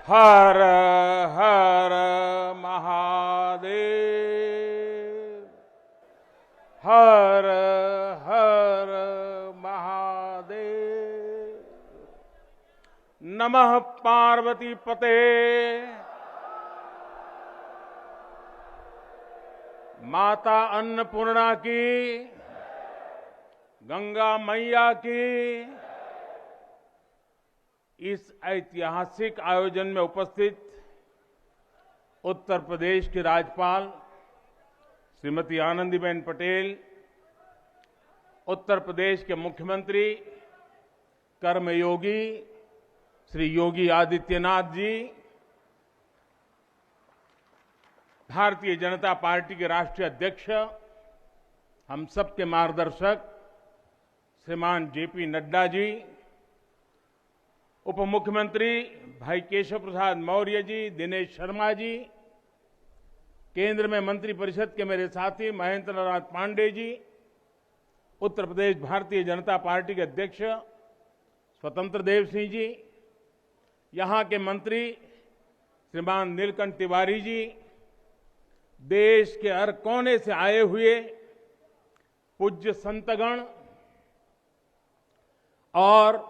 हर हर महादेव। हर हर महादेव। नमः पार्वती पते। माता अन्नपूर्णा की, गंगा मैया की। इस ऐतिहासिक आयोजन में उपस्थित उत्तर प्रदेश की राज्यपाल श्रीमती आनंदीबेन पटेल, उत्तर प्रदेश के मुख्यमंत्री कर्मयोगी श्री योगी आदित्यनाथ जी, भारतीय जनता पार्टी के राष्ट्रीय अध्यक्ष, हम सबके मार्गदर्शक श्रीमान जेपी नड्डा जी, उप मुख्यमंत्री भाई केशव प्रसाद मौर्य जी, दिनेश शर्मा जी, केंद्र में मंत्रिपरिषद के मेरे साथी महेंद्र नाथ पांडे जी, उत्तर प्रदेश भारतीय जनता पार्टी के अध्यक्ष स्वतंत्र देव सिंह जी, यहां के मंत्री श्रीमान नीलकंठ तिवारी जी, देश के हर कोने से आए हुए पूज्य संतगण और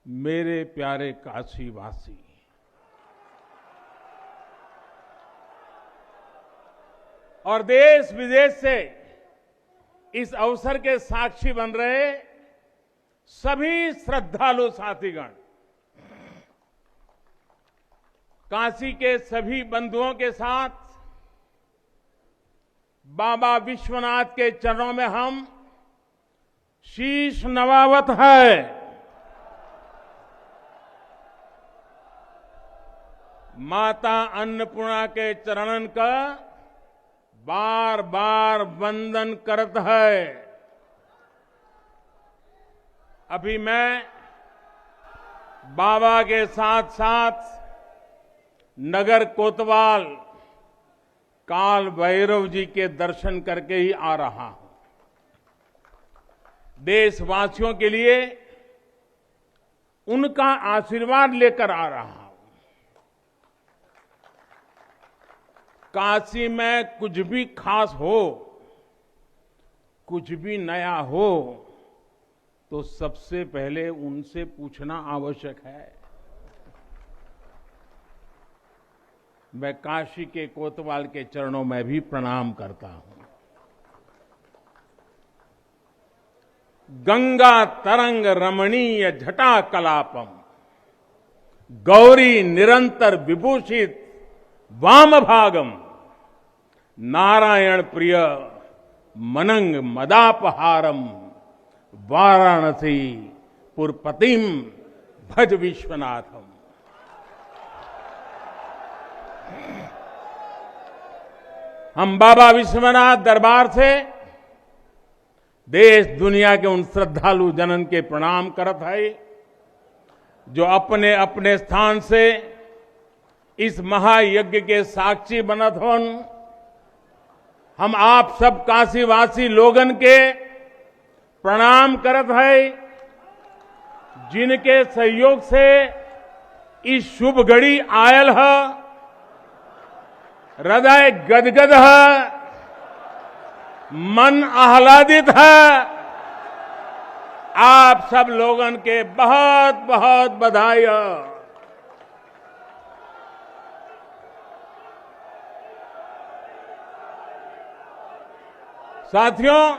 मेरे प्यारे काशीवासी, और देश विदेश से इस अवसर के साक्षी बन रहे सभी श्रद्धालु साथीगण, काशी के सभी बंधुओं के साथ बाबा विश्वनाथ के चरणों में हम शीश नवावत है। माता अन्नपूर्णा के चरणन का बार बार वंदन करत है। अभी मैं बाबा के साथ साथ नगर कोतवाल काल भैरव जी के दर्शन करके ही आ रहा हूं। देशवासियों के लिए उनका आशीर्वाद लेकर आ रहा हूं। काशी में कुछ भी खास हो, कुछ भी नया हो, तो सबसे पहले उनसे पूछना आवश्यक है। मैं काशी के कोतवाल के चरणों में भी प्रणाम करता हूं। गंगा तरंग रमणीय जटा कलापम, गौरी निरंतर विभूषित वाम भागम, नारायण प्रिय मनंग मदापहारम, वाराणसी पुरपतिम भज विश्वनाथम। हम बाबा विश्वनाथ दरबार से देश दुनिया के उन श्रद्धालु जनन के प्रणाम करत है जो अपने अपने स्थान से इस महायज्ञ के साक्षी बनत होन। हम आप सब काशीवासी लोगन के प्रणाम करत है जिनके सहयोग से इस शुभ घड़ी आयल है। हृदय गदगद है, मन आह्लादित है। आप सब लोगन के बहुत बहुत बधाई। साथियों,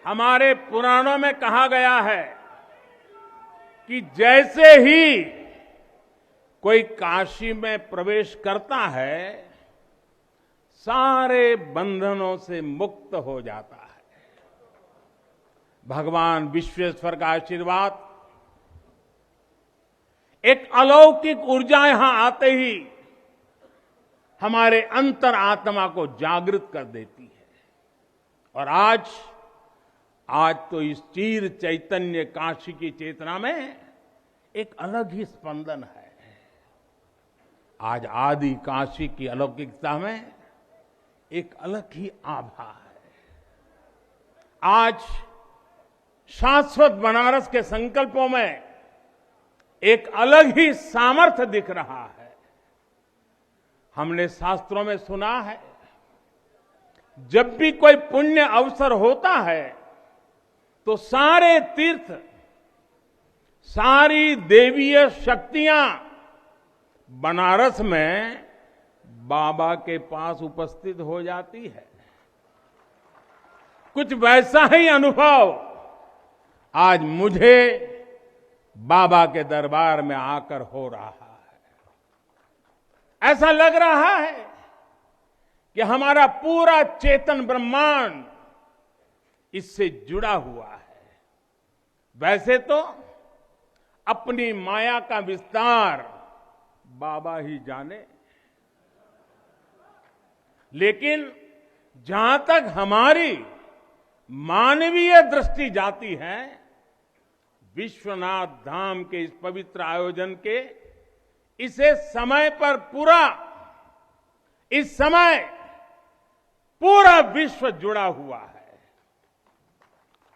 हमारे पुराणों में कहा गया है कि जैसे ही कोई काशी में प्रवेश करता है, सारे बंधनों से मुक्त हो जाता है। भगवान विश्वेश्वर का आशीर्वाद, एक अलौकिक ऊर्जा यहां आते ही हमारे अंतर आत्मा को जागृत कर देती है। और आज तो इस चीर चैतन्य काशी की चेतना में एक अलग ही स्पंदन है। आज आदि काशी की अलौकिकता में एक अलग ही आभा है। आज शाश्वत बनारस के संकल्पों में एक अलग ही सामर्थ्य दिख रहा है। हमने शास्त्रों में सुना है, जब भी कोई पुण्य अवसर होता है तो सारे तीर्थ, सारी देवीय शक्तियां बनारस में बाबा के पास उपस्थित हो जाती है। कुछ वैसा ही अनुभव आज मुझे बाबा के दरबार में आकर हो रहा है। ऐसा लग रहा है कि हमारा पूरा चेतन ब्रह्मांड इससे जुड़ा हुआ है। वैसे तो अपनी माया का विस्तार बाबा ही जाने, लेकिन जहां तक हमारी मानवीय दृष्टि जाती है, विश्वनाथ धाम के इस पवित्र आयोजन के इसे समय पर इस समय पूरा विश्व जुड़ा हुआ है।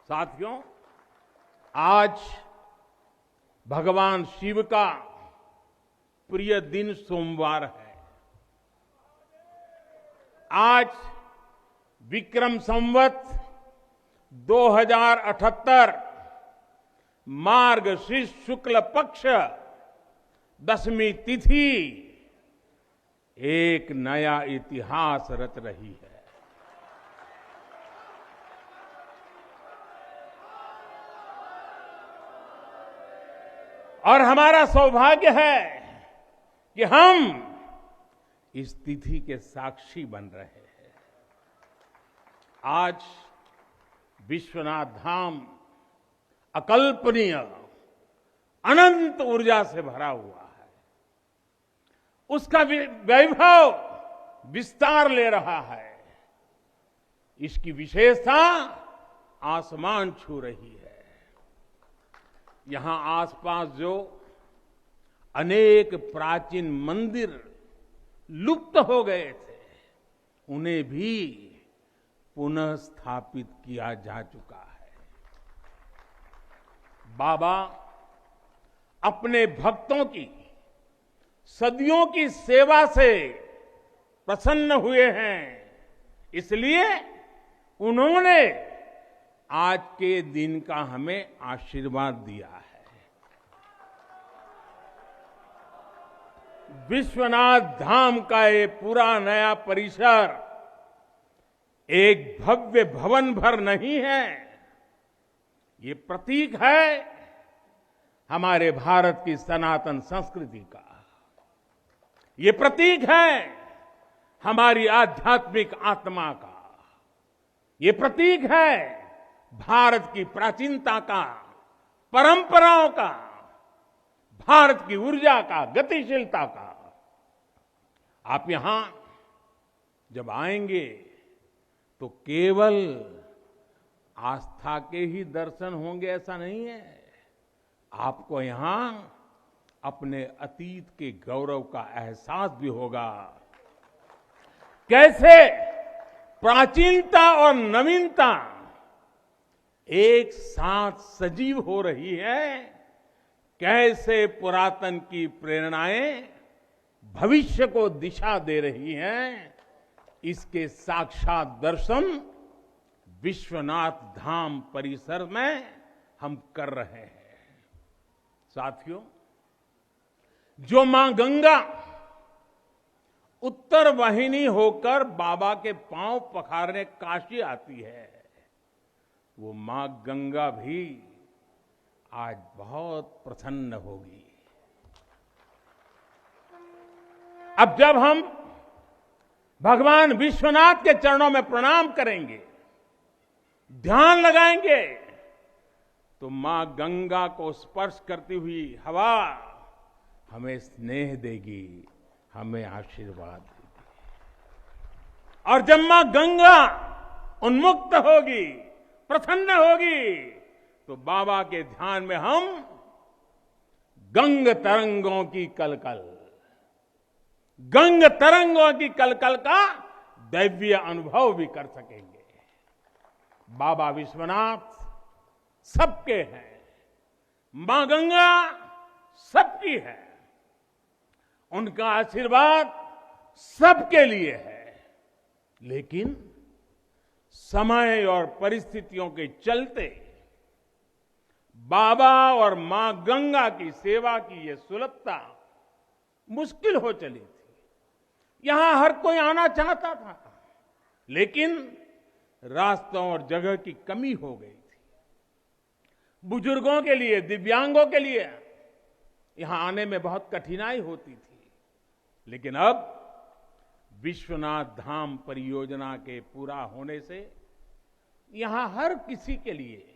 साथियों, आज भगवान शिव का प्रिय दिन सोमवार है। आज विक्रम संवत 2078 मार्गशीर्ष शुक्ल पक्ष दशमी तिथि एक नया इतिहास रच रही है। और हमारा सौभाग्य है कि हम इस तिथि के साक्षी बन रहे हैं। आज विश्वनाथ धाम अकल्पनीय अनंत ऊर्जा से भरा हुआ है। उसका वैभव विस्तार ले रहा है। इसकी विशेषता आसमान छू रही है। यहां आसपास जो अनेक प्राचीन मंदिर लुप्त हो गए थे, उन्हें भी पुनः स्थापित किया जा चुका है। बाबा अपने भक्तों की सदियों की सेवा से प्रसन्न हुए हैं, इसलिए उन्होंने आज के दिन का हमें आशीर्वाद दिया है। विश्वनाथ धाम का ये पूरा नया परिसर एक भव्य भवन भर नहीं है, ये प्रतीक है हमारे भारत की सनातन संस्कृति का। ये प्रतीक है हमारी आध्यात्मिक आत्मा का। ये प्रतीक है भारत की प्राचीनता का, परंपराओं का, भारत की ऊर्जा का, गतिशीलता का। आप यहां जब आएंगे तो केवल आस्था के ही दर्शन होंगे ऐसा नहीं है। आपको यहां अपने अतीत के गौरव का एहसास भी होगा। कैसे प्राचीनता और नवीनता एक साथ सजीव हो रही है, कैसे पुरातन की प्रेरणाएं भविष्य को दिशा दे रही हैं, इसके साक्षात दर्शन विश्वनाथ धाम परिसर में हम कर रहे हैं। साथियों, जो मां गंगा उत्तर वाहिनी होकर बाबा के पांव पखारने काशी आती है, वो मां गंगा भी आज बहुत प्रसन्न होगी। अब जब हम भगवान विश्वनाथ के चरणों में प्रणाम करेंगे, ध्यान लगाएंगे, तो मां गंगा को स्पर्श करती हुई हवा हमें स्नेह देगी, हमें आशीर्वाद देगी। और जब मां गंगा उन्मुक्त होगी, प्रसन्न होगी, तो बाबा के ध्यान में हम गंग तरंगों की कलकल का दैवीय अनुभव भी कर सकेंगे। बाबा विश्वनाथ सबके हैं, मां गंगा सबकी है, उनका आशीर्वाद सबके लिए है। लेकिन समय और परिस्थितियों के चलते बाबा और मां गंगा की सेवा की यह सुलभता मुश्किल हो चली थी। यहां हर कोई आना चाहता था, लेकिन रास्तों और जगह की कमी हो गई थी। बुजुर्गों के लिए, दिव्यांगों के लिए यहां आने में बहुत कठिनाई होती थी। लेकिन अब विश्वनाथ धाम परियोजना के पूरा होने से यहां हर किसी के लिए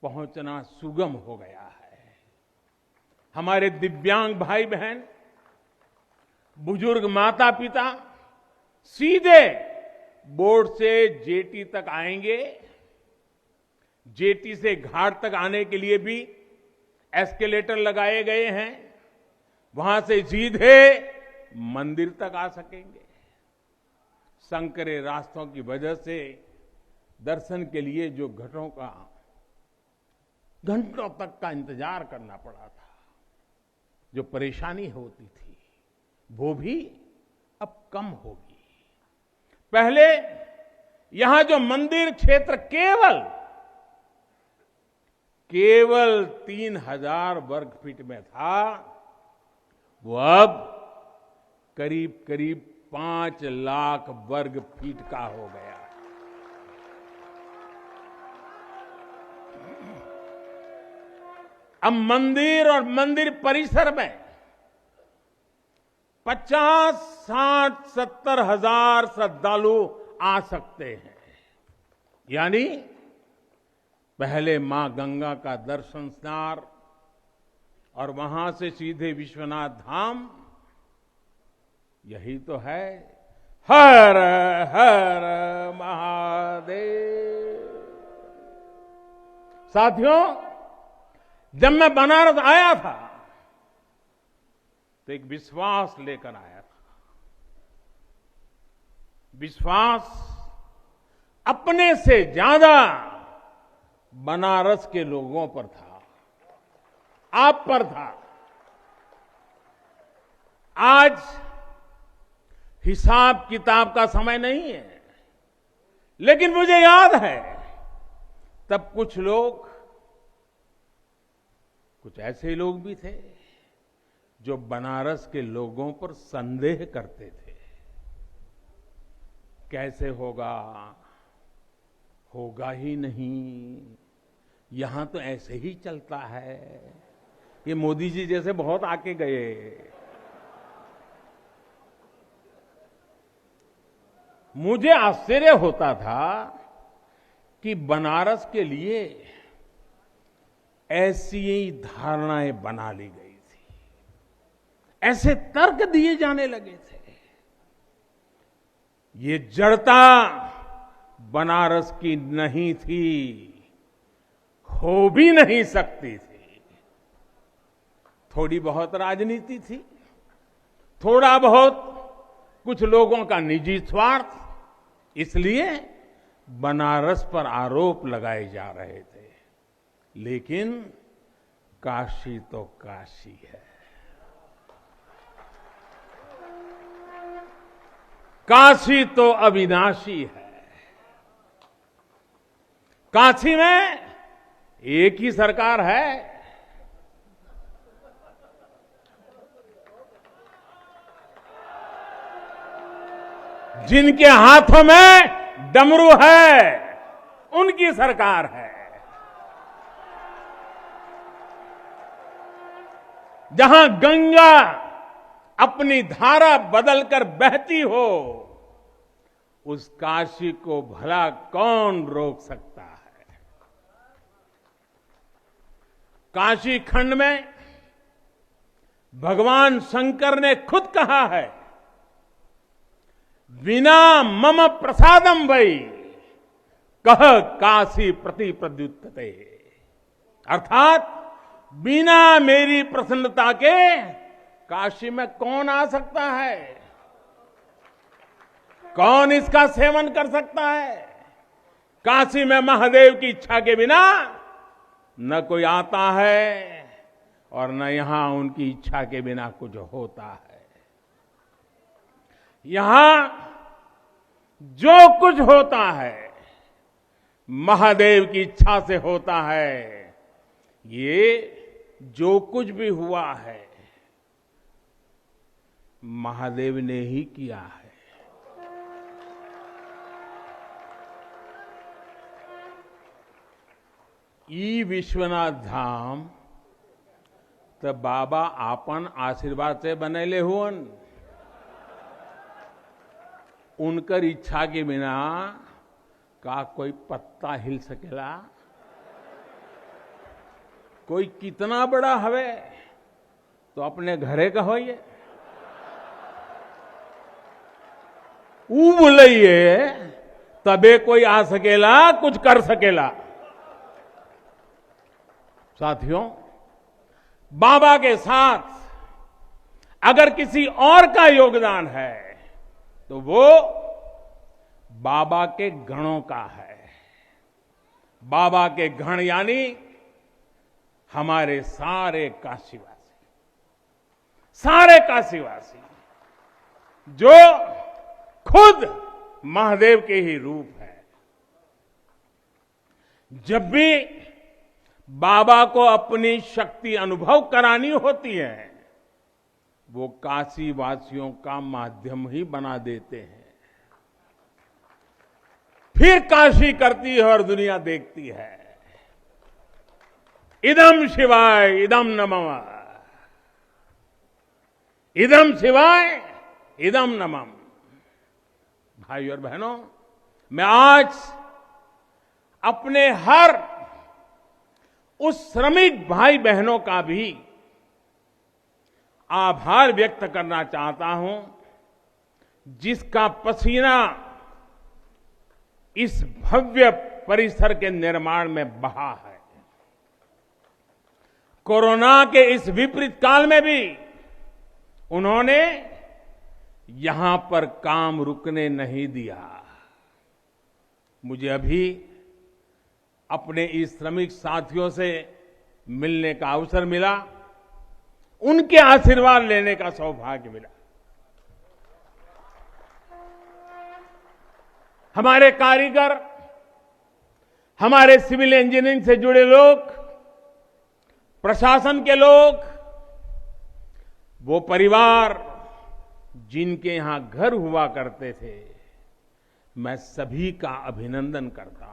पहुंचना सुगम हो गया है। हमारे दिव्यांग भाई बहन, बुजुर्ग माता पिता सीधे बोट से जेटी तक आएंगे। जेटी से घाट तक आने के लिए भी एस्केलेटर लगाए गए हैं। वहां से सीधे मंदिर तक आ सकेंगे। संकरे रास्तों की वजह से दर्शन के लिए जो घंटों तक का इंतजार करना पड़ा था, जो परेशानी होती थी, वो भी अब कम होगी। पहले यहां जो मंदिर क्षेत्र केवल 3000 वर्ग फीट में था, वो अब करीब करीब 5 लाख वर्ग फीट का हो गया। अब मंदिर और मंदिर परिसर में 50, 60, 70 हजार श्रद्धालु आ सकते हैं। यानी पहले मां गंगा का दर्शन स्नान और वहां से सीधे विश्वनाथ धाम, यही तो है। हर हर महादेव। साथियों, जब मैं बनारस आया था तो एक विश्वास लेकर आया था। विश्वास अपने से ज्यादा बनारस के लोगों पर था, आप पर था। आज हिसाब किताब का समय नहीं है, लेकिन मुझे याद है तब कुछ ऐसे लोग भी थे जो बनारस के लोगों पर संदेह करते थे। कैसे होगा ही नहीं, यहां तो ऐसे ही चलता है। ये मोदी जी जैसे बहुत आके गए। मुझे आश्चर्य होता था कि बनारस के लिए ऐसी ही धारणाएं बना ली गई थी, ऐसे तर्क दिए जाने लगे थे। ये जड़ता बनारस की नहीं थी, हो भी नहीं सकती थी। थोड़ी बहुत राजनीति थी, थोड़ा बहुत कुछ लोगों का निजी स्वार्थ, इसलिए बनारस पर आरोप लगाए जा रहे थे। लेकिन काशी तो काशी है। काशी तो अविनाशी है। काशी में एक ही सरकार है। जिनके हाथों में डमरू है, उनकी सरकार है। जहां गंगा अपनी धारा बदलकर बहती हो, उस काशी को भला कौन रोक सकता है। काशी खंड में भगवान शंकर ने खुद कहा है, विना मम प्रसादम वै कह काशी प्रति प्रद्युत्ते। अर्थात बिना मेरी प्रसन्नता के काशी में कौन आ सकता है, कौन इसका सेवन कर सकता है। काशी में महादेव की इच्छा के बिना न कोई आता है और न यहां उनकी इच्छा के बिना कुछ होता है। यहां जो कुछ होता है महादेव की इच्छा से होता है। ये जो कुछ भी हुआ है महादेव ने ही किया है। ई विश्वनाथ धाम तो बाबा आपन आशीर्वाद से बनेले हुअन। उनकर इच्छा के बिना का कोई पत्ता हिल सकेला? कोई कितना बड़ा हवे तो अपने घरे का होइए, ऊ बोलिए तबे कोई आ सकेला, कुछ कर सकेला। साथियों, बाबा के साथ अगर किसी और का योगदान है तो वो बाबा के गणों का है। बाबा के गण यानी हमारे सारे काशीवासी जो खुद महादेव के ही रूप है। जब भी बाबा को अपनी शक्ति अनुभव करानी होती है वो काशी वासियों का माध्यम ही बना देते हैं। फिर काशी करती है और दुनिया देखती है। इदम शिवाय इदम नमः, इदम शिवाय इदम नमः। भाई और बहनों, मैं आज अपने हर उस श्रमिक भाई बहनों का भी आभार व्यक्त करना चाहता हूं जिसका पसीना इस भव्य परिसर के निर्माण में बहा है। कोरोना के इस विपरीत काल में भी उन्होंने यहां पर काम रुकने नहीं दिया। मुझे अभी अपने इस श्रमिक साथियों से मिलने का अवसर मिला, उनके आशीर्वाद लेने का सौभाग्य मिला। हमारे कारीगर, हमारे सिविल इंजीनियरिंग से जुड़े लोग, प्रशासन के लोग, वो परिवार जिनके यहां घर हुआ करते थे, मैं सभी का अभिनंदन करता हूं।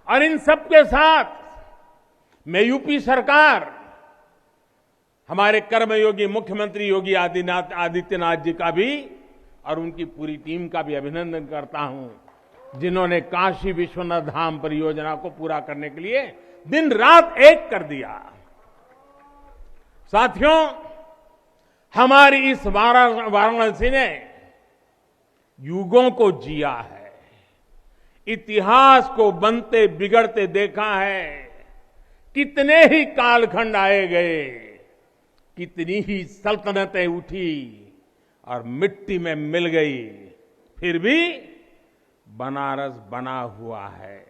और इन सबके साथ मैं यूपी सरकार, हमारे कर्मयोगी मुख्यमंत्री योगी आदित्यनाथ जी का भी और उनकी पूरी टीम का भी अभिनंदन करता हूं जिन्होंने काशी विश्वनाथ धाम परियोजना को पूरा करने के लिए दिन रात एक कर दिया। साथियों, हमारी इस वाराणसी ने युगों को जिया है, इतिहास को बनते बिगड़ते देखा है। कितने ही कालखंड आए गए, कितनी ही सल्तनतें उठी और मिट्टी में मिल गई, फिर भी बनारस बना हुआ है।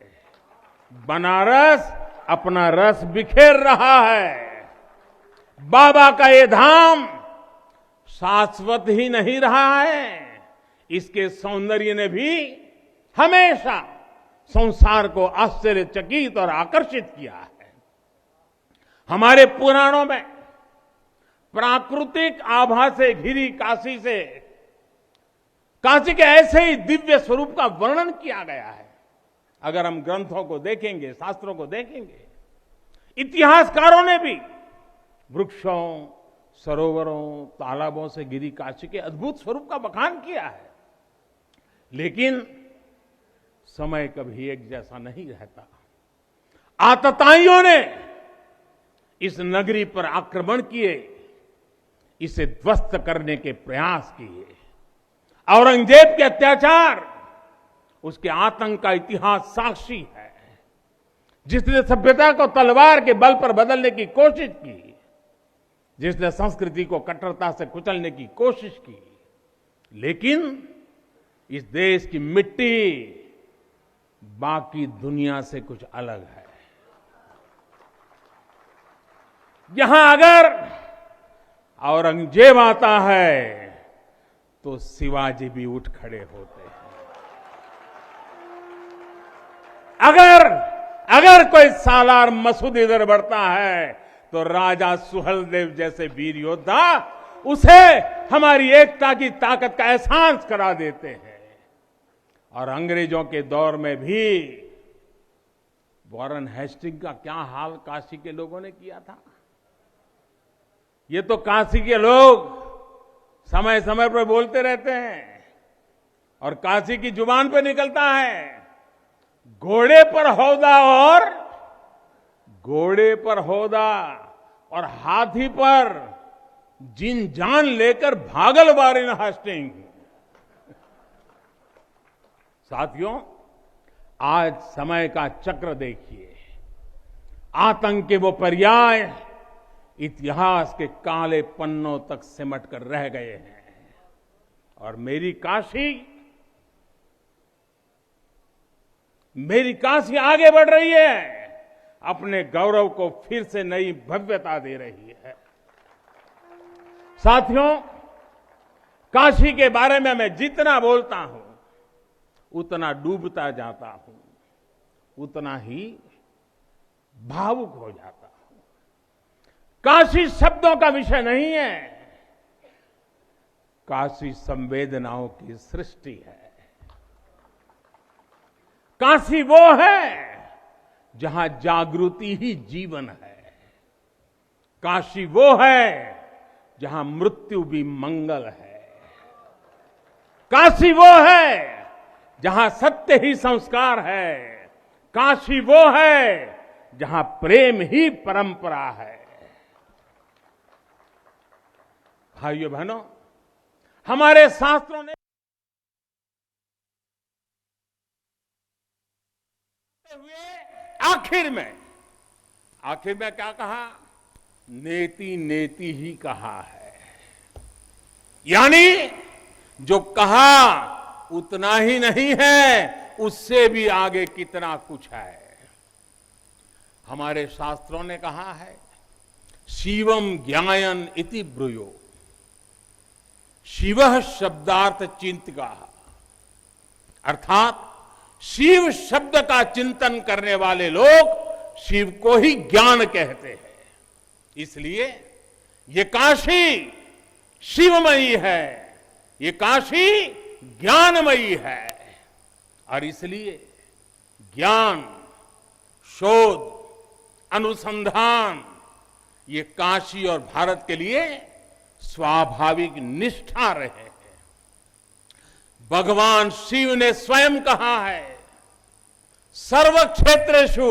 बनारस अपना रस बिखेर रहा है। बाबा का ये धाम शाश्वत ही नहीं रहा है, इसके सौंदर्य ने भी हमेशा संसार को आश्चर्यचकित और आकर्षित किया है। हमारे पुराणों में प्राकृतिक आभा से घिरी काशी के ऐसे ही दिव्य स्वरूप का वर्णन किया गया है। अगर हम ग्रंथों को देखेंगे, शास्त्रों को देखेंगे, इतिहासकारों ने भी वृक्षों, सरोवरों, तालाबों से घिरी काशी के अद्भुत स्वरूप का बखान किया है। लेकिन समय कभी एक जैसा नहीं रहता। आतताइयों ने इस नगरी पर आक्रमण किए, इसे ध्वस्त करने के प्रयास किए। औरंगजेब के अत्याचार, उसके आतंक का इतिहास साक्षी है। जिसने सभ्यता को तलवार के बल पर बदलने की कोशिश की, जिसने संस्कृति को कट्टरता से कुचलने की कोशिश की, लेकिन इस देश की मिट्टी बाकी दुनिया से कुछ अलग है। यहां अगर औरंगजेब आता है तो शिवाजी भी उठ खड़े होते हैं। अगर कोई सालार मसूद इधर बढ़ता है तो राजा सुहेलदेव जैसे वीर योद्धा उसे हमारी एकता की ताकत का एहसास करा देते हैं। और अंग्रेजों के दौर में भी वॉरेन हेस्टिंग का क्या हाल काशी के लोगों ने किया था। ये तो काशी के लोग समय समय पर बोलते रहते हैं और काशी की जुबान पे निकलता है, घोड़े पर हौदा और हाथी पर जिन जान लेकर भागल वॉरेन हेस्टिंग। साथियों, आज समय का चक्र देखिए, आतंक के वो पर्याय इतिहास के काले पन्नों तक सिमट कर रह गए हैं और मेरी काशी आगे बढ़ रही है, अपने गौरव को फिर से नई भव्यता दे रही है। साथियों, काशी के बारे में मैं जितना बोलता हूं उतना डूबता जाता हूं, उतना ही भावुक हो जाता हूं। काशी शब्दों का विषय नहीं है, काशी संवेदनाओं की सृष्टि है। काशी वो है जहां जागृति ही जीवन है। काशी वो है जहां मृत्यु भी मंगल है। काशी वो है जहां सत्य ही संस्कार है। काशी वो है जहां प्रेम ही परंपरा है। भाइयों बहनों, हमारे शास्त्रों ने आखिर में क्या कहा? नेति नेति ही कहा है। यानी जो कहा उतना ही नहीं है, उससे भी आगे कितना कुछ है। हमारे शास्त्रों ने कहा है, शिवम ज्ञायन इति ब्रूयो, शिवः शब्दार्थ चिंतका, अर्थात शिव शब्द का चिंतन करने वाले लोग शिव को ही ज्ञान कहते हैं। इसलिए ये काशी शिवमयी है, ये काशी ज्ञानमयी है। और इसलिए ज्ञान, शोध, अनुसंधान ये काशी और भारत के लिए स्वाभाविक निष्ठा रहे हैं। भगवान शिव ने स्वयं कहा है, सर्व क्षेत्रेषु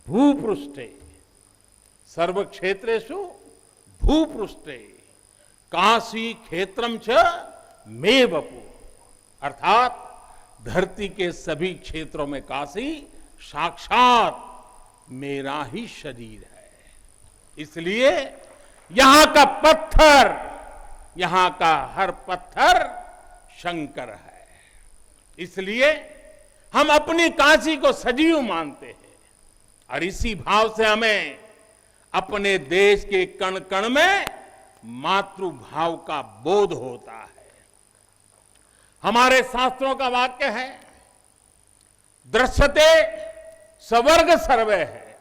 भूपृष्ठे, सर्व क्षेत्रेषु भूपृष्ठे काशी क्षेत्रम च मे वपु, अर्थात धरती के सभी क्षेत्रों में काशी साक्षात मेरा ही शरीर है। इसलिए यहां का पत्थर, यहां का हर पत्थर शंकर है। इसलिए हम अपनी काशी को सजीव मानते हैं और इसी भाव से हमें अपने देश के कण कण में मातृभाव का बोध होता है। हमारे शास्त्रों का वाक्य है, दृश्यते स्वर्ग सर्वे है,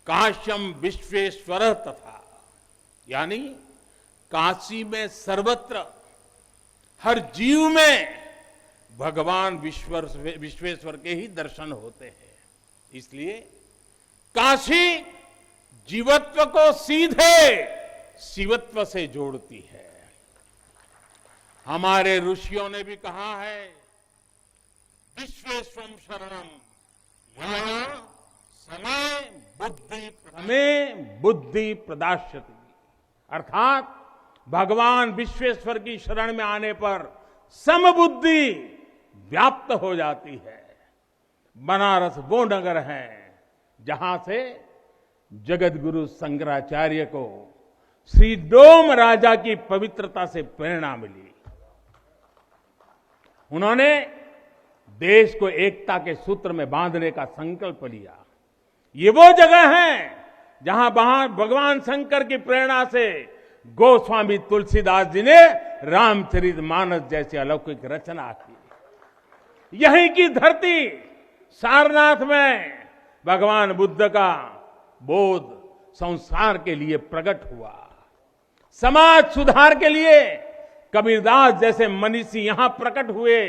काश्यम विश्वेश्वर तथा, यानी काशी में सर्वत्र हर जीव में भगवान विश्वेश्वर के ही दर्शन होते हैं। इसलिए काशी जीवत्व को सीधे शिवत्व से जोड़ती है। हमारे ऋषियों ने भी कहा है, विश्वेश्वरम शरणम समय बुद्धि प्रदास्यति, अर्थात भगवान विश्वेश्वर की शरण में आने पर समबुद्धि व्याप्त हो जाती है। बनारस वो नगर है जहां से जगत गुरु शंकराचार्य को श्री डोम राजा की पवित्रता से प्रेरणा मिली। उन्होंने देश को एकता के सूत्र में बांधने का संकल्प लिया। ये वो जगह है जहां भगवान शंकर की प्रेरणा से गोस्वामी तुलसीदास जी ने रामचरितमानस जैसी अलौकिक रचना की। यहीं की धरती सारनाथ में भगवान बुद्ध का बोध संसार के लिए प्रकट हुआ। समाज सुधार के लिए कबीरदास जैसे मनीषी यहां प्रकट हुए।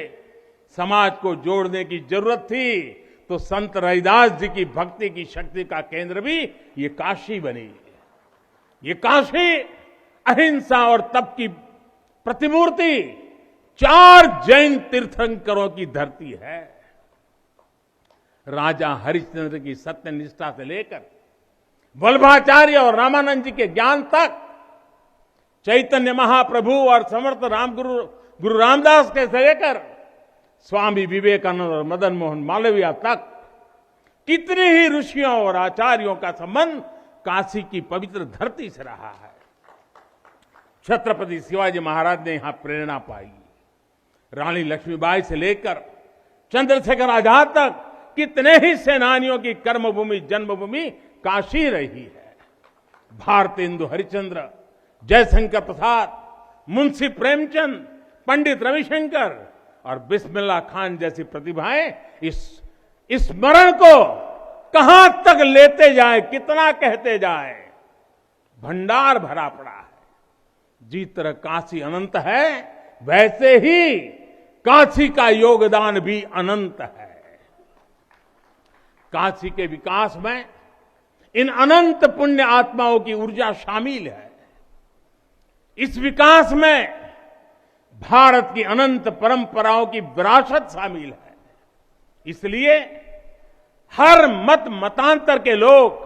समाज को जोड़ने की जरूरत थी तो संत रविदास जी की भक्ति की शक्ति का केंद्र भी ये काशी बनी। ये काशी अहिंसा और तप की प्रतिमूर्ति 4 जैन तीर्थंकरों की धरती है। राजा हरिश्चंद्र की सत्य निष्ठा से लेकर वल्लभाचार्य और रामानंद जी के ज्ञान तक, चैतन्य महाप्रभु और समर्थ गुरु रामदास के से लेकर स्वामी विवेकानंद और मदन मोहन मालवीय तक कितने ही ऋषियों और आचार्यों का संबंध काशी की पवित्र धरती से रहा है। छत्रपति शिवाजी महाराज ने यहां प्रेरणा पाई। रानी लक्ष्मीबाई से लेकर चंद्रशेखर आजाद तक कितने ही सेनानियों की कर्मभूमि जन्मभूमि काशी रही है। भारतेंदु हरिश्चंद्र, जयशंकर प्रसाद, मुंशी प्रेमचंद, पंडित रविशंकर और बिस्मिल्लाह खान जैसी प्रतिभाएं इस स्मरण को कहां तक लेते जाए, कितना कहते जाए, भंडार भरा पड़ा है। जिस तरह काशी अनंत है वैसे ही काशी का योगदान भी अनंत है। काशी के विकास में इन अनंत पुण्य आत्माओं की ऊर्जा शामिल है। इस विकास में भारत की अनंत परंपराओं की विरासत शामिल है। इसलिए हर मत मतांतर के लोग,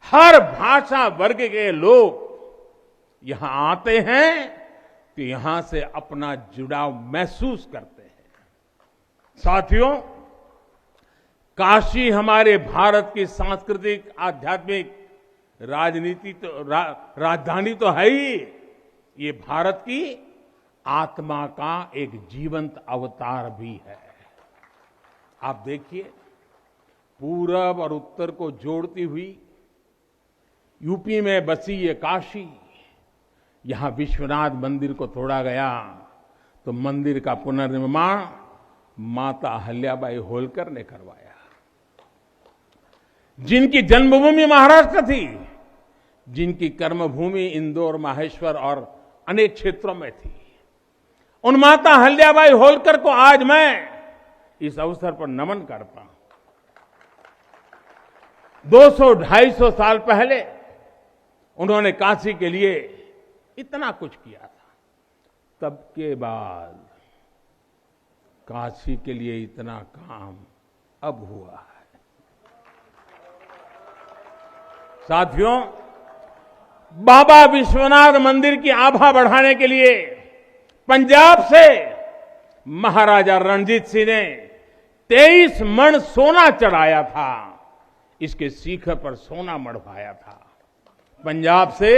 हर भाषा वर्ग के लोग यहां आते हैं तो यहां से अपना जुड़ाव महसूस करते हैं। साथियों, काशी हमारे भारत की सांस्कृतिक, आध्यात्मिक, राजधानी तो है ही, ये भारत की आत्मा का एक जीवंत अवतार भी है। आप देखिए, पूरब और उत्तर को जोड़ती हुई यूपी में बसी ये काशी, यहां विश्वनाथ मंदिर को तोड़ा गया तो मंदिर का पुनर्निर्माण माता अहल्याबाई होलकर ने करवाया। जिनकी जन्मभूमि महाराष्ट्र थी, जिनकी कर्मभूमि इंदौर, माहेश्वर और अनेक क्षेत्रों में थी, उन माता अहल्याबाई होलकर को आज मैं इस अवसर पर नमन करता हूं। 200-250 साल पहले उन्होंने काशी के लिए इतना कुछ किया था, तब के बाद काशी के लिए इतना काम अब हुआ है। साथियों, बाबा विश्वनाथ मंदिर की आभा बढ़ाने के लिए पंजाब से महाराजा रणजीत सिंह ने 23 मण सोना चढ़ाया था। इसके शिखर पर सोना मढ़वाया था। पंजाब से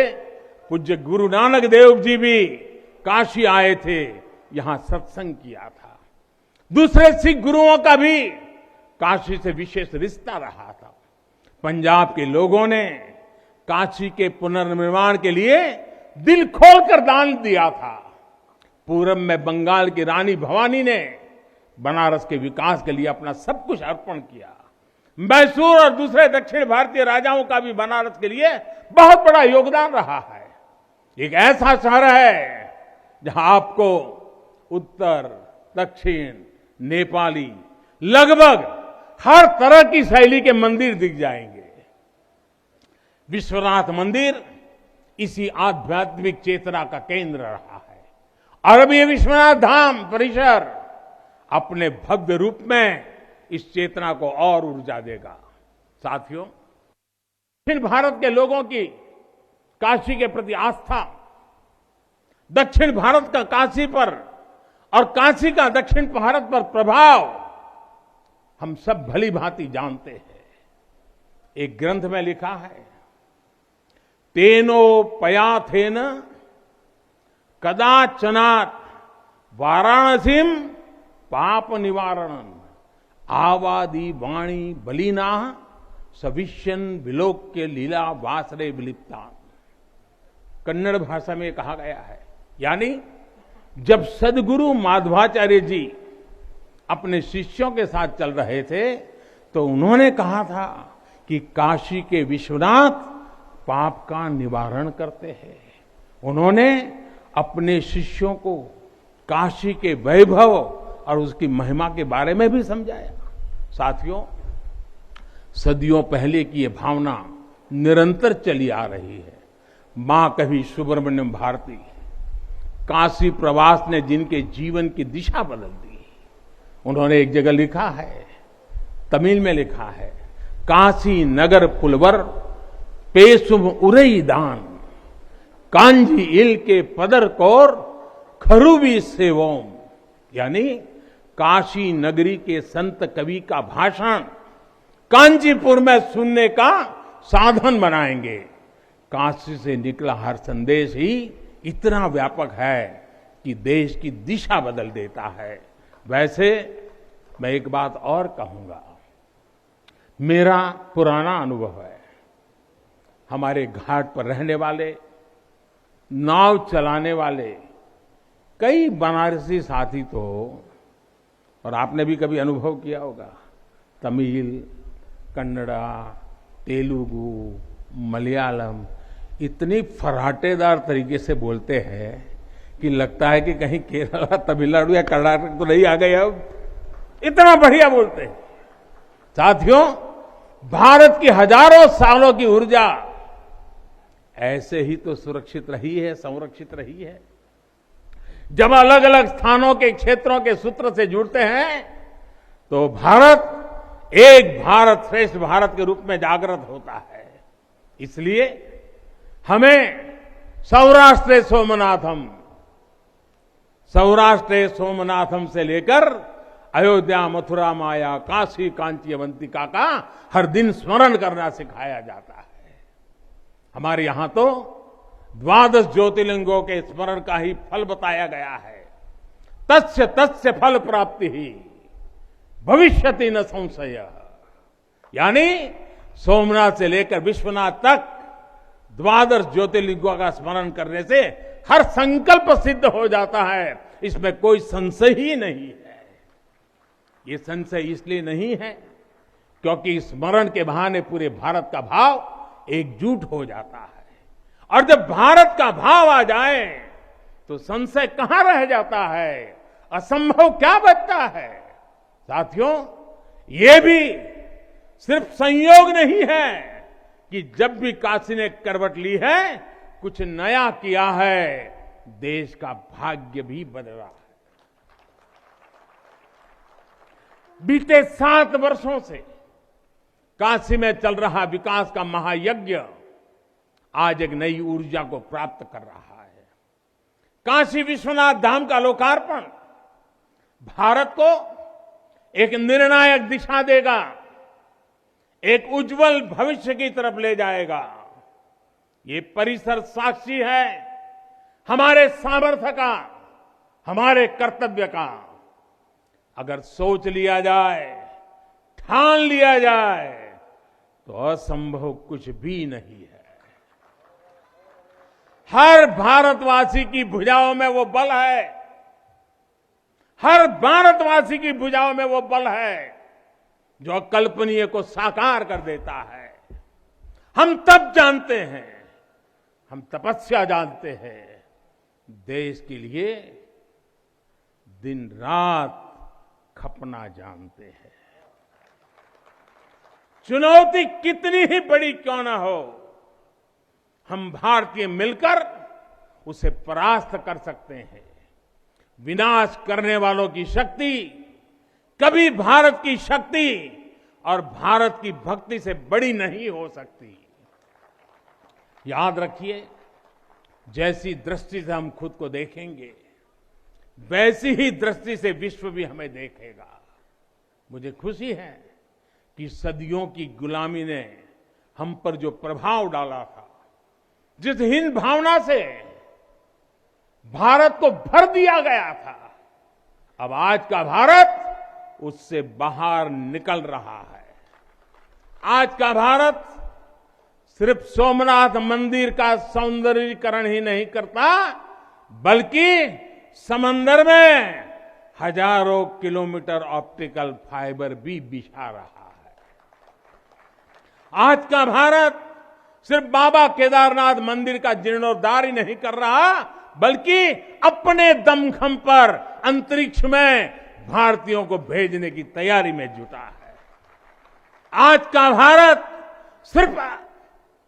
पूज्य गुरु नानक देव जी भी काशी आए थे, यहां सत्संग किया था। दूसरे सिख गुरुओं का भी काशी से विशेष रिश्ता रहा था। पंजाब के लोगों ने काशी के पुनर्निर्माण के लिए दिल खोलकर दान दिया था। पूरब में बंगाल की रानी भवानी ने बनारस के विकास के लिए अपना सब कुछ अर्पण किया। मैसूर और दूसरे दक्षिण भारतीय राजाओं का भी बनारस के लिए बहुत बड़ा योगदान रहा है। एक ऐसा शहर है जहां आपको उत्तर, दक्षिण, नेपाली, लगभग हर तरह की शैली के मंदिर दिख जाएंगे। विश्वनाथ मंदिर इसी आध्यात्मिक चेतना का केंद्र रहा है और अब ये विश्वनाथ धाम परिसर अपने भव्य रूप में इस चेतना को और ऊर्जा देगा। साथियों, दक्षिण भारत के लोगों की काशी के प्रति आस्था, दक्षिण भारत का काशी पर और काशी का दक्षिण भारत पर प्रभाव हम सब भली भांति जानते हैं। एक ग्रंथ में लिखा है, तेनो पयाथेन कदाचनात् वाराणसीम पाप निवारणं आवादी वाणी बलिना सविष्यन विलोक्य लीला वासरे विलिप्ता, कन्नड़ भाषा में कहा गया है। यानी जब सदगुरु माधवाचार्य जी अपने शिष्यों के साथ चल रहे थे तो उन्होंने कहा था कि काशी के विश्वनाथ पाप का निवारण करते हैं। उन्होंने अपने शिष्यों को काशी के वैभव और उसकी महिमा के बारे में भी समझाया। साथियों, सदियों पहले की ये भावना निरंतर चली आ रही है। मां कवि सुब्रमण्यम भारती काशी प्रवास ने जिनके जीवन की दिशा बदल दी, उन्होंने एक जगह लिखा है, तमिल में लिखा है, काशी नगर पुलवर पेशुम उरई दान, कांजी इल के पदर कौर खरुवी सेवोम। यानी काशी नगरी के संत कवि का भाषण कांचीपुर में सुनने का साधन बनाएंगे। काशी से निकला हर संदेश ही इतना व्यापक है कि देश की दिशा बदल देता है। वैसे मैं एक बात और कहूंगा, मेरा पुराना अनुभव है। हमारे घाट पर रहने वाले, नाव चलाने वाले कई बनारसी साथी तो, और आपने भी कभी अनुभव किया होगा, तमिल, कन्नड़ा, तेलुगु, मलयालम इतनी फराटेदार तरीके से बोलते हैं कि लगता है कि कहीं केरला, तमिलनाडु या कर्नाटक तो नहीं आ गए। अब इतना बढ़िया बोलते हैं। साथियों, भारत की हजारों सालों की ऊर्जा ऐसे ही तो सुरक्षित रही है, संरक्षित रही है। जब अलग अलग स्थानों के क्षेत्रों के सूत्र से जुड़ते हैं तो भारत एक भारत श्रेष्ठ भारत के रूप में जागृत होता है। इसलिए हमें सौराष्ट्र सोमनाथम से लेकर अयोध्या, मथुरा, माया, काशी, कांची, अवंतिका का हर दिन स्मरण करना सिखाया जाता है। हमारे यहां तो 12 ज्योतिर्लिंगों के स्मरण का ही फल बताया गया है। तस्य तस्य फल प्राप्ति ही भविष्यति न संशय। यानी सोमनाथ से लेकर विश्वनाथ तक 12 ज्योतिर्लिंगों का स्मरण करने से हर संकल्प सिद्ध हो जाता है, इसमें कोई संशय ही नहीं है। ये संशय इसलिए नहीं है क्योंकि स्मरण के बहाने पूरे भारत का भाव एकजुट हो जाता है, और जब भारत का भाव आ जाए तो संशय कहां रह जाता है, असंभव क्या बचता है। साथियों, ये भी सिर्फ संयोग नहीं है कि जब भी काशी ने करवट ली है, कुछ नया किया है, देश का भाग्य भी बदला है। बीते 7 वर्षों से काशी में चल रहा विकास का महायज्ञ आज एक नई ऊर्जा को प्राप्त कर रहा है। काशी विश्वनाथ धाम का लोकार्पण भारत को एक निर्णायक दिशा देगा, एक उज्जवल भविष्य की तरफ ले जाएगा। ये परिसर साक्षी है हमारे सामर्थ्य का, हमारे कर्तव्य का। अगर सोच लिया जाए, ठान लिया जाए तो असंभव कुछ भी नहीं है। हर भारतवासी की भुजाओं में वो बल है, हर भारतवासी की भुजाओं में वो बल है जो अकल्पनीय को साकार कर देता है। हम तप जानते हैं, हम तपस्या जानते हैं, देश के लिए दिन रात खपना जानते हैं। चुनौती कितनी ही बड़ी क्यों ना हो, हम भारतीय मिलकर उसे परास्त कर सकते हैं। विनाश करने वालों की शक्ति कभी भारत की शक्ति और भारत की भक्ति से बड़ी नहीं हो सकती। याद रखिए, जैसी दृष्टि से हम खुद को देखेंगे, वैसी ही दृष्टि से विश्व भी हमें देखेगा। मुझे खुशी है कि सदियों की गुलामी ने हम पर जो प्रभाव डाला था, जिस हिंद भावना से भारत को भर दिया गया था, अब आज का भारत उससे बाहर निकल रहा है। आज का भारत सिर्फ सोमनाथ मंदिर का सौंदर्यीकरण ही नहीं करता, बल्कि समंदर में हजारों किलोमीटर ऑप्टिकल फाइबर भी बिछा रहा है। आज का भारत सिर्फ बाबा केदारनाथ मंदिर का जीर्णोद्धार ही नहीं कर रहा, बल्कि अपने दमखम पर अंतरिक्ष में भारतीयों को भेजने की तैयारी में जुटा है। आज का भारत सिर्फ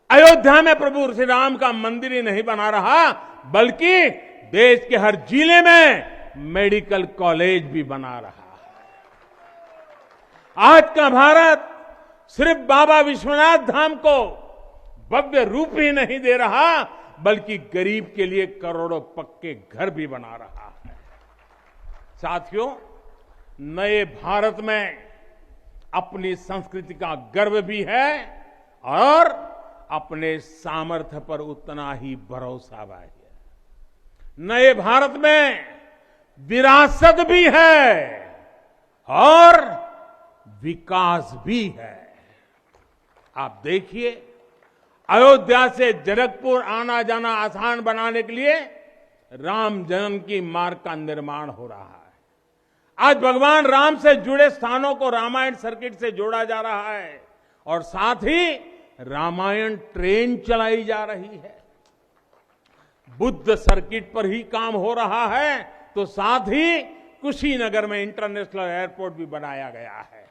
अयोध्या में प्रभु श्री राम का मंदिर ही नहीं बना रहा, बल्कि देश के हर जिले में मेडिकल कॉलेज भी बना रहा है। आज का भारत सिर्फ बाबा विश्वनाथ धाम को भव्य रूप ही नहीं दे रहा, बल्कि गरीब के लिए करोड़ों पक्के घर भी बना रहा है। साथियों, नए भारत में अपनी संस्कृति का गर्व भी है और अपने सामर्थ्य पर उतना ही भरोसा भी है। नए भारत में विरासत भी है और विकास भी है। आप देखिए, अयोध्या से जनकपुर आना जाना आसान बनाने के लिए राम जन्म की मार्ग का निर्माण हो रहा है। आज भगवान राम से जुड़े स्थानों को रामायण सर्किट से जोड़ा जा रहा है और साथ ही रामायण ट्रेन चलाई जा रही है। बुद्ध सर्किट पर ही काम हो रहा है, तो साथ ही कुशीनगर में इंटरनेशनल एयरपोर्ट भी बनाया गया है।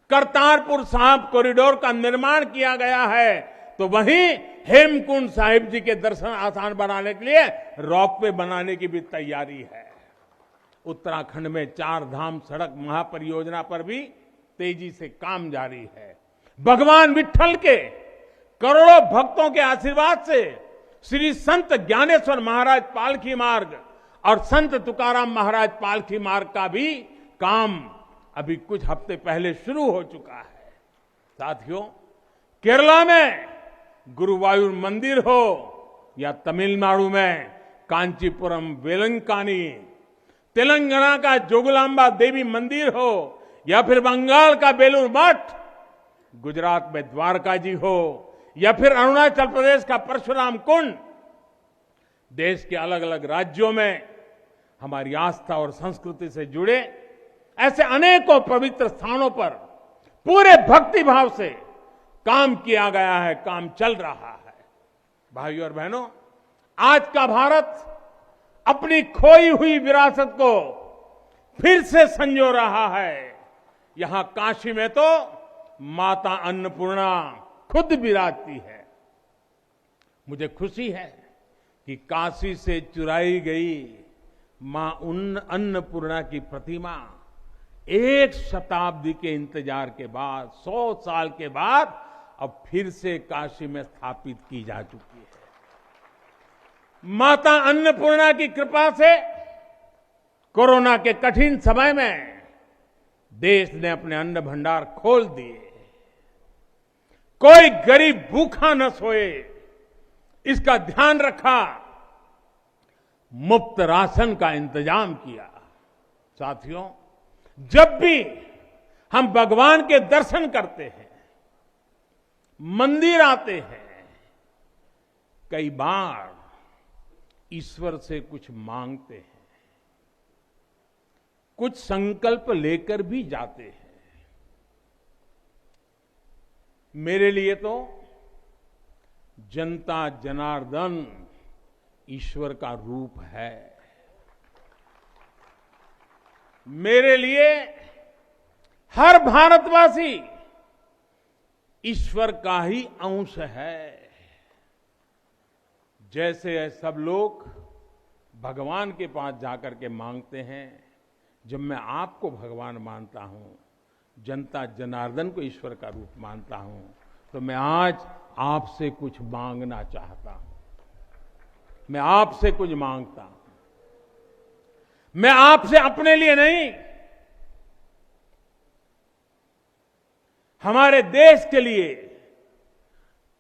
करतारपुर साहिब कॉरिडोर का निर्माण किया गया है, तो वहीं हेमकुंड साहिब जी के दर्शन आसान बनाने के लिए रॉपवे बनाने की भी तैयारी है। उत्तराखंड में 4 धाम सड़क महापरियोजना पर भी तेजी से काम जारी है। भगवान विट्ठल के करोड़ों भक्तों के आशीर्वाद से श्री संत ज्ञानेश्वर महाराज पालकी मार्ग और संत तुकाराम महाराज पालकी मार्ग का भी काम अभी कुछ हफ्ते पहले शुरू हो चुका है। साथियों, केरला में गुरुवायूर मंदिर हो या तमिलनाडु में कांचीपुरम वेलंकानी, तेलंगाना का जोगलांबा देवी मंदिर हो या फिर बंगाल का बेलूर मठ, गुजरात में द्वारका जी हो या फिर अरुणाचल प्रदेश का परशुराम कुंड, देश के अलग अलग राज्यों में हमारी आस्था और संस्कृति से जुड़े ऐसे अनेकों पवित्र स्थानों पर पूरे भक्ति भाव से काम किया गया है, काम चल रहा है। भाइयों और बहनों, आज का भारत अपनी खोई हुई विरासत को फिर से संजो रहा है। यहां काशी में तो माता अन्नपूर्णा खुद विराजती है। मुझे खुशी है कि काशी से चुराई गई मां अन्नपूर्णा की प्रतिमा 1 शताब्दी के इंतजार के बाद, 100 साल के बाद अब फिर से काशी में स्थापित की जा चुकी है। माता अन्नपूर्णा की कृपा से कोरोना के कठिन समय में देश ने अपने अन्न भंडार खोल दिए। कोई गरीब भूखा न सोए, इसका ध्यान रखा, मुफ्त राशन का इंतजाम किया। साथियों, जब भी हम भगवान के दर्शन करते हैं, मंदिर आते हैं, कई बार ईश्वर से कुछ मांगते हैं, कुछ संकल्प लेकर भी जाते हैं। मेरे लिए तो जनता जनार्दन ईश्वर का रूप है। मेरे लिए हर भारतवासी ईश्वर का ही अंश है। जैसे सब लोग भगवान के पास जाकर के मांगते हैं, जब मैं आपको भगवान मानता हूं, जनता जनार्दन को ईश्वर का रूप मानता हूं, तो मैं आज आपसे कुछ मांगना चाहता हूं। मैं आपसे कुछ मांगता हूं। मैं आपसे अपने लिए नहीं, हमारे देश के लिए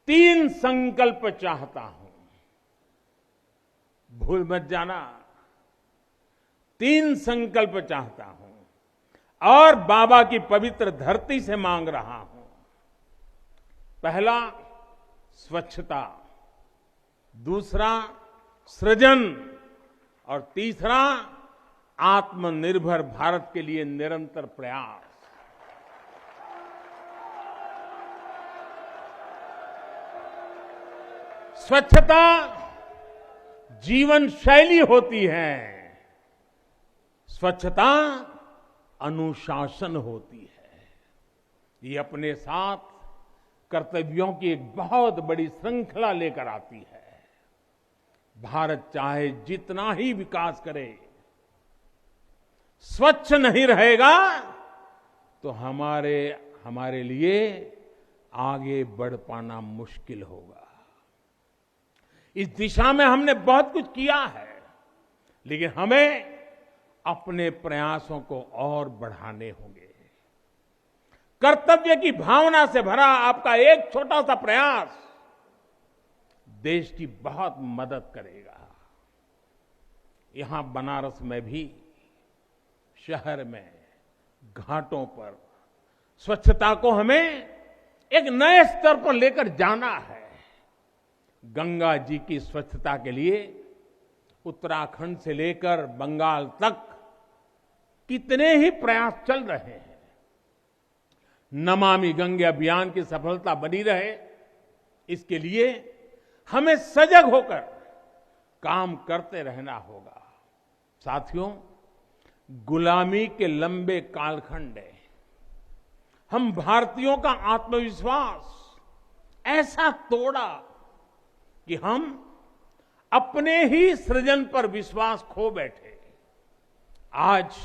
3 संकल्प चाहता हूं। भूल मत जाना, 3 संकल्प चाहता हूं और बाबा की पवित्र धरती से मांग रहा हूं। पहला स्वच्छता, दूसरा सृजन और तीसरा आत्मनिर्भर भारत के लिए निरंतर प्रयास। स्वच्छता जीवन शैली होती है, स्वच्छता अनुशासन होती है। ये अपने साथ कर्तव्यों की एक बहुत बड़ी श्रृंखला लेकर आती है। भारत चाहे जितना ही विकास करे, स्वच्छ नहीं रहेगा तो हमारे लिए आगे बढ़ पाना मुश्किल होगा। इस दिशा में हमने बहुत कुछ किया है, लेकिन हमें अपने प्रयासों को और बढ़ाने होंगे। कर्तव्य की भावना से भरा आपका एक छोटा सा प्रयास देश की बहुत मदद करेगा। यहां बनारस में भी, शहर में, घाटों पर स्वच्छता को हमें एक नए स्तर पर लेकर जाना है। गंगा जी की स्वच्छता के लिए उत्तराखंड से लेकर बंगाल तक कितने ही प्रयास चल रहे हैं। नमामि गंगे अभियान की सफलता बनी रहे, इसके लिए हमें सजग होकर काम करते रहना होगा। साथियों, गुलामी के लंबे कालखंड में हम भारतीयों का आत्मविश्वास ऐसा तोड़ा कि हम अपने ही सृजन पर विश्वास खो बैठे। आज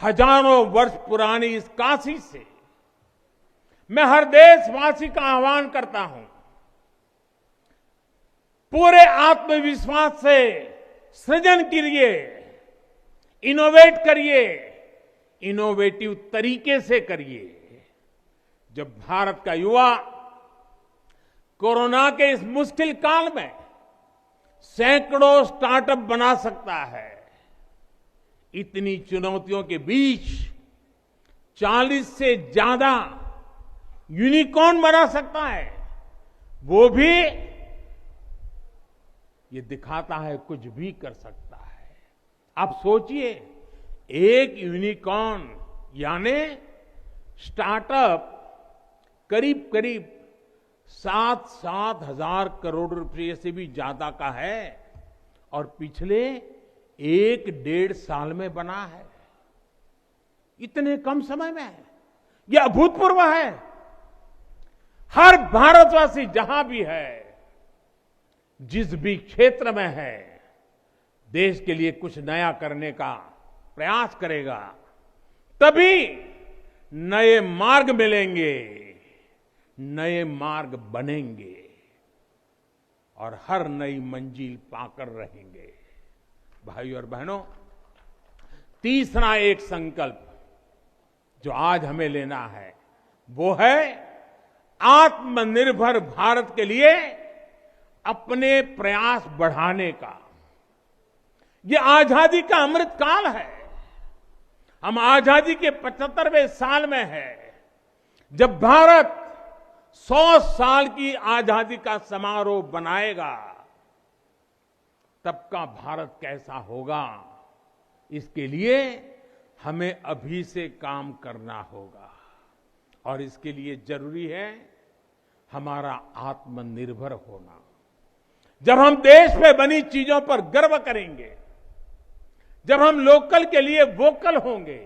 हजारों वर्ष पुरानी इस काशी से मैं हर देशवासी का आह्वान करता हूं, पूरे आत्मविश्वास से सृजन करिए, इनोवेट करिए, इनोवेटिव तरीके से करिए। जब भारत का युवा कोरोना के इस मुश्किल काल में सैकड़ों स्टार्टअप बना सकता है, इतनी चुनौतियों के बीच 40 से ज्यादा यूनिकॉर्न बना सकता है, वो भी ये दिखाता है कुछ भी कर सकता है। आप सोचिए, एक यूनिकॉर्न यानी स्टार्टअप करीब करीब 7-7 हजार करोड़ रुपए से भी ज्यादा का है और पिछले 1-1.5 साल में बना है। इतने कम समय में यह अभूतपूर्व है। हर भारतवासी जहां भी है, जिस भी क्षेत्र में है, देश के लिए कुछ नया करने का प्रयास करेगा, तभी नए मार्ग मिलेंगे, नए मार्ग बनेंगे और हर नई मंजिल पाकर रहेंगे। भाइयों और बहनों, तीसरा एक संकल्प जो आज हमें लेना है वो है आत्मनिर्भर भारत के लिए अपने प्रयास बढ़ाने का। ये आजादी का अमृत काल है। हम आजादी के 75वें साल में है, जब भारत 100 साल की आजादी का समारोह बनाएगा। तब का भारत कैसा होगा, इसके लिए हमें अभी से काम करना होगा और इसके लिए जरूरी है हमारा आत्मनिर्भर होना। जब हम देश में बनी चीजों पर गर्व करेंगे, जब हम लोकल के लिए वोकल होंगे,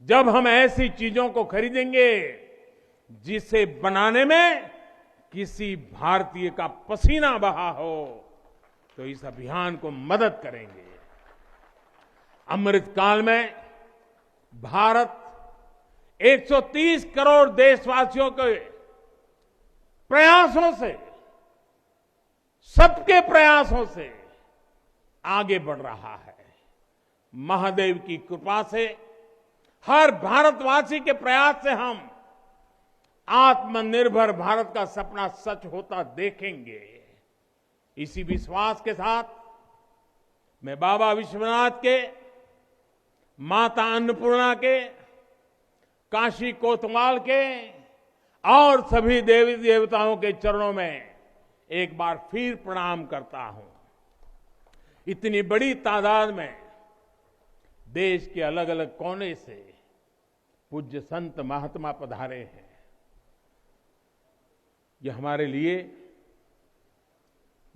जब हम ऐसी चीजों को खरीदेंगे जिसे बनाने में किसी भारतीय का पसीना बहा हो, तो इस अभियान को मदद करेंगे। अमृत काल में भारत 130 करोड़ देशवासियों के प्रयासों से, सबके प्रयासों से आगे बढ़ रहा है। महादेव की कृपा से, हर भारतवासी के प्रयास से हम आत्मनिर्भर भारत का सपना सच होता देखेंगे। इसी विश्वास के साथ मैं बाबा विश्वनाथ के, माता अन्नपूर्णा के, काशी कोतवाल के और सभी देवी देवताओं के चरणों में एक बार फिर प्रणाम करता हूं। इतनी बड़ी तादाद में देश के अलग अलग कोने से पूज्य संत महात्मा पधारे हैं। यह हमारे लिए,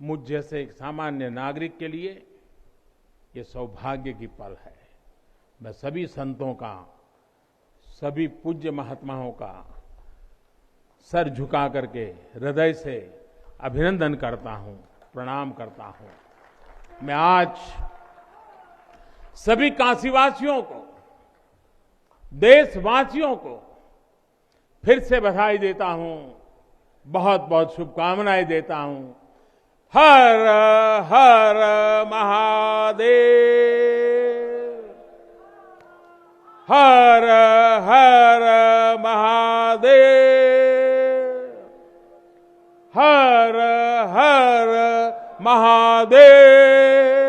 मुझ जैसे एक सामान्य नागरिक के लिए ये सौभाग्य की पल है। मैं सभी संतों का, सभी पूज्य महात्माओं का सर झुका करके हृदय से अभिनंदन करता हूं, प्रणाम करता हूं। मैं आज सभी काशीवासियों को, देशवासियों को फिर से बधाई देता हूं, बहुत बहुत शुभकामनाएं देता हूं। हर हर महादेव, हर हर महादेव, हर हर महादेव।